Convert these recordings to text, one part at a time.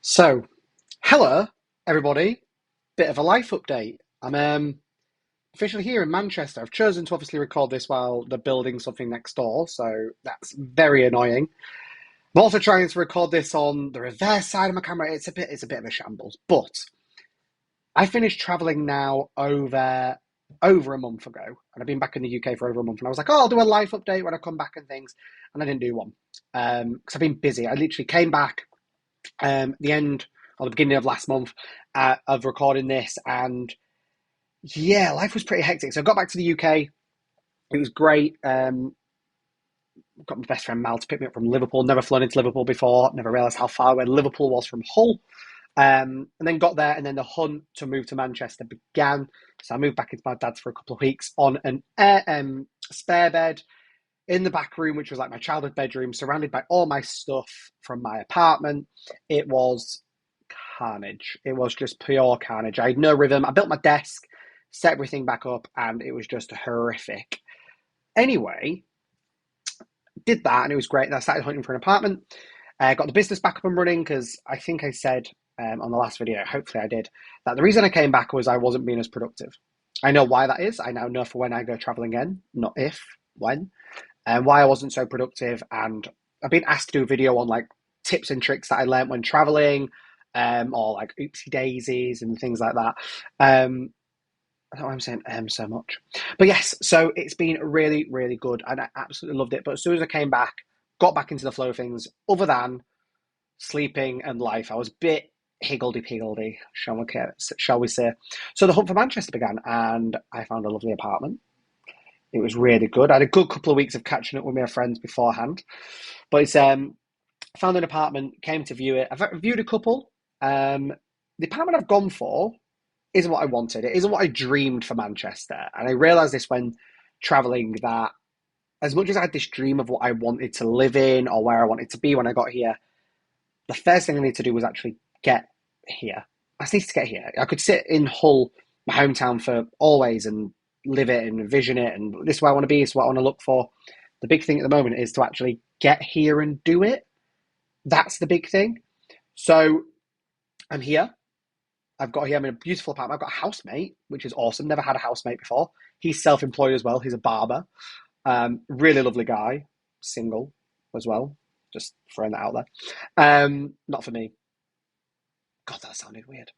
So, hello, everybody. Bit of a life update. I'm officially here in Manchester. I've chosen to obviously record this while they're building something next door, so that's very annoying. I'm also trying to record this on the reverse side of my camera. It's a bit of a shambles. But I finished traveling now over a month ago, and I've been back in the UK for over a month. And I was like, oh, I'll do a life update when I come back and things, and I didn't do one because I've been busy. I literally came back the end or the beginning of last month of recording this, and yeah, life was pretty hectic. So I got back to the UK. It was great. Got my best friend Mal to pick me up from Liverpool. Never flown into Liverpool before. Never realised how far away Liverpool was from Hull. And then got there, and then the hunt to move to Manchester began. So I moved back into my dad's for a couple of weeks on an spare bed in the back room, which was like my childhood bedroom, surrounded by all my stuff from my apartment. It was carnage. It was just pure carnage. I had no rhythm. I built my desk, set everything back up, and it was just horrific. Anyway, did that, and it was great. And I started hunting for an apartment. Got the business back up and running because I think I said on the last video, hopefully I did, that the reason I came back was I wasn't being as productive. I know why that is. I now know for when I go traveling again, not if, when, and why I wasn't so productive. And I've been asked to do a video on like tips and tricks that I learned when traveling, or like oopsie daisies and things like that. I don't know why I'm saying so much. But yes, so it's been really, really good, and I absolutely loved it. But as soon as I came back, got back into the flow of things, other than sleeping and life, I was a bit higgledy-piggledy, shall we say. So the hunt for Manchester began, and I found a lovely apartment. It was really good. I had a good couple of weeks of catching up with my friends beforehand. But it's found an apartment, came to view it. I've viewed a couple. The apartment I've gone for isn't what I wanted. It isn't what I dreamed for Manchester. And I realised this when travelling, that as much as I had this dream of what I wanted to live in or where I wanted to be when I got here, the first thing I need to do was actually get here. I just needed to get here. I could sit in Hull, my hometown, for always and live it and envision it, and this is where I want to be, this is what I want to look for. The big thing at the moment is to actually get here and do it. That's the big thing. So I'm here. I've got here. I'm in a beautiful apartment. I've got a housemate, which is awesome. Never had a housemate before. He's self-employed as well. He's a barber. Really lovely guy. Single as well. Just throwing that out there. Not for me. God, that sounded weird.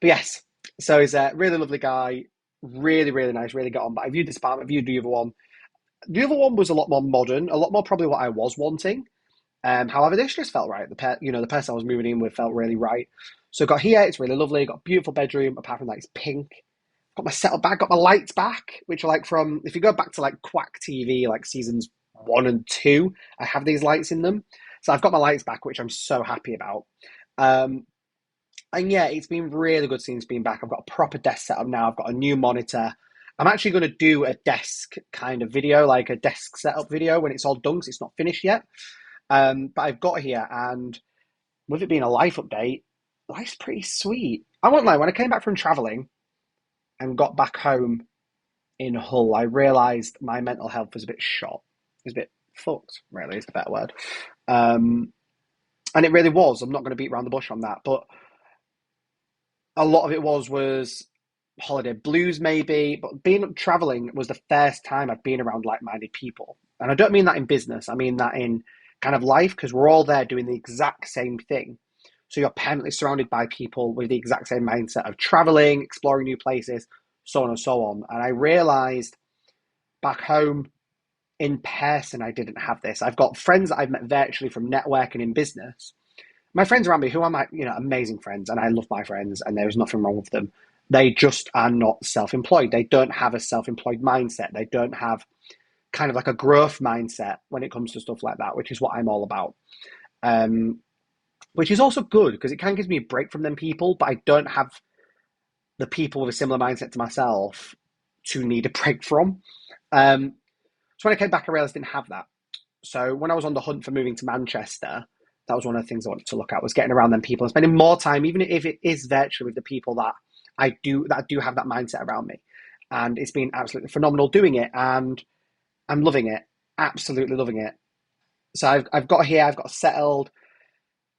But yes, so he's a really lovely guy. Really, really nice. Really got on. But I viewed this apartment. I viewed the other one. The other one was a lot more modern. A lot more probably what I was wanting. However, this just felt right. The person I was moving in with felt really right. So got here, it's really lovely. Got a beautiful bedroom. Apart from that, it's pink. Got my setup back. Got my lights back, which are like from, if you go back to like Quack TV, like seasons 1 and 2, I have these lights in them. So I've got my lights back, which I'm so happy about. And yeah, it's been really good since being back. I've got a proper desk set up now. I've got a new monitor. I'm actually going to do a desk kind of video, like a desk setup video when it's all done, because it's not finished yet. But I've got here, and with it being a life update, life's pretty sweet. I won't lie, when I came back from traveling and got back home in Hull, I realised my mental health was a bit shot. It was a bit fucked, really, is the better word. And it really was. I'm not going to beat around the bush on that, but a lot of it was holiday blues, maybe. But being traveling was the first time I've been around like-minded people. And I don't mean that in business. I mean that in kind of life, because we're all there doing the exact same thing. So you're permanently surrounded by people with the exact same mindset of traveling, exploring new places, so on and so on. And I realized back home in person, I didn't have this. I've got friends that I've met virtually from networking in business. My friends around me, who are my, amazing friends, and I love my friends, and there's nothing wrong with them. They just are not self-employed. They don't have a self-employed mindset. They don't have kind of like a growth mindset when it comes to stuff like that, which is what I'm all about. Which is also good because it kind of gives me a break from them people, but I don't have the people with a similar mindset to myself to need a break from. So when I came back, I realized I didn't have that. So when I was on the hunt for moving to Manchester, that was one of the things I wanted to look at, was getting around them people and spending more time, even if it is virtually, with the people that I do have that mindset around me. And it's been absolutely phenomenal doing it, and I'm loving it, absolutely loving it. So I've got here, I've got settled.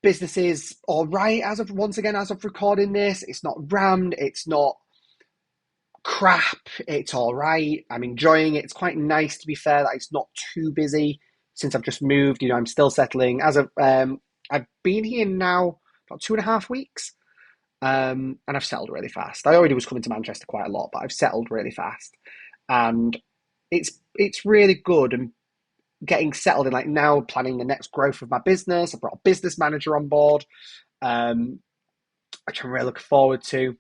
Business is all right as of recording this. It's not rammed. It's not crap. It's all right. I'm enjoying it. It's quite nice, to be fair, that it's not too busy since I've just moved. I'm still settling. I've been here now about 2.5 weeks, and I've settled really fast. I already was coming to Manchester quite a lot, but I've settled really fast, and it's really good. And getting settled in, like, now planning the next growth of my business. I brought a business manager on board, which I'm really looking forward to,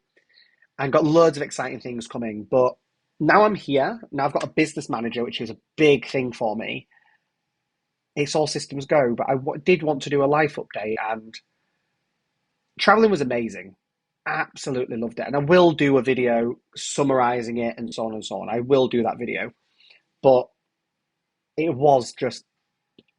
and got loads of exciting things coming. But now I'm here. Now I've got a business manager, which is a big thing for me. It's all systems go. But I did want to do a life update, and traveling was amazing. Absolutely loved it. And I will do a video summarizing it and so on and so on. I will do that video. But it was just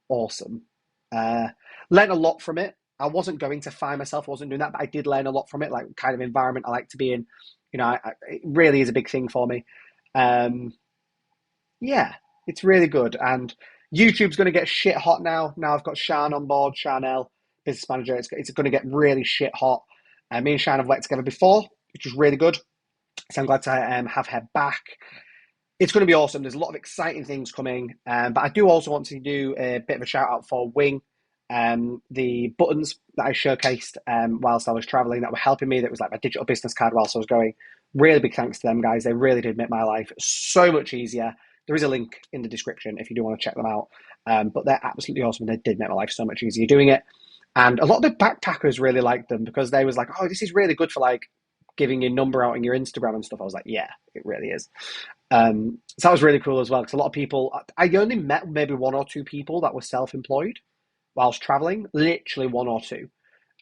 awesome. Learned a lot from it. I wasn't going to find myself, I wasn't doing that, but I did learn a lot from it, like kind of environment I like to be in. It really is a big thing for me. Yeah, it's really good. And YouTube's going to get shit hot now. Now I've got Shan on board, Chanel, business manager. It's going to get really shit hot. Me and Shan have worked together before, which is really good. So I'm glad to have her back. It's going to be awesome. There's a lot of exciting things coming. But I do also want to do a bit of a shout out for Wing. The buttons that I showcased whilst I was traveling that were helping me, that was like my digital business card whilst I was going. Really big thanks to them, guys. They really did make my life so much easier. There is a link in the description if you do want to check them out. But they're absolutely awesome. They did make my life so much easier doing it. And a lot of the backpackers really liked them because they was like, oh, this is really good for like giving your number out in your Instagram and stuff. I was like, yeah, it really is. So that was really cool as well, because a lot of people, I only met maybe one or two people that were self-employed whilst traveling, literally one or two.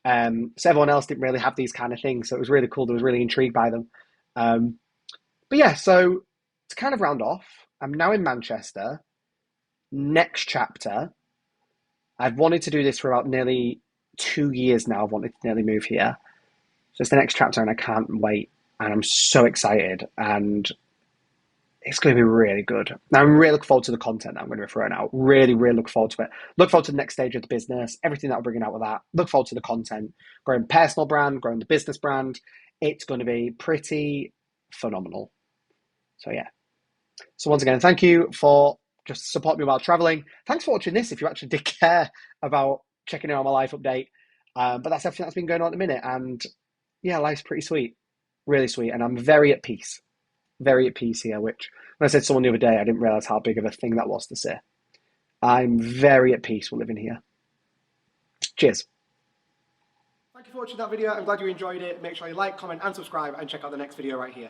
So everyone else didn't really have these kind of things. So it was really cool. I was really intrigued by them. But yeah, so to kind of round off, I'm now in Manchester. Next chapter. I've wanted to do this for about nearly 2 years now. I've wanted to nearly move here. So it's the next chapter and I can't wait. And I'm so excited. And it's going to be really good. Now, I'm really looking forward to the content that I'm going to be throwing out. Really, really look forward to it. Look forward to the next stage of the business, everything that I'm bringing out with that. Look forward to the content, growing personal brand, growing the business brand. It's going to be pretty phenomenal. So, yeah. So, once again, thank you for just supporting me while traveling. Thanks for watching this if you actually did care about checking out my life update. But that's everything that's been going on at the minute. And yeah, life's pretty sweet. Really sweet. And I'm very at peace. Very at peace here, which when I said to someone the other day, I didn't realize how big of a thing that was to say. I'm very at peace with living here. Cheers. Thank you for watching that video. I'm glad you enjoyed it. Make sure you like, comment, and subscribe, and check out the next video right here.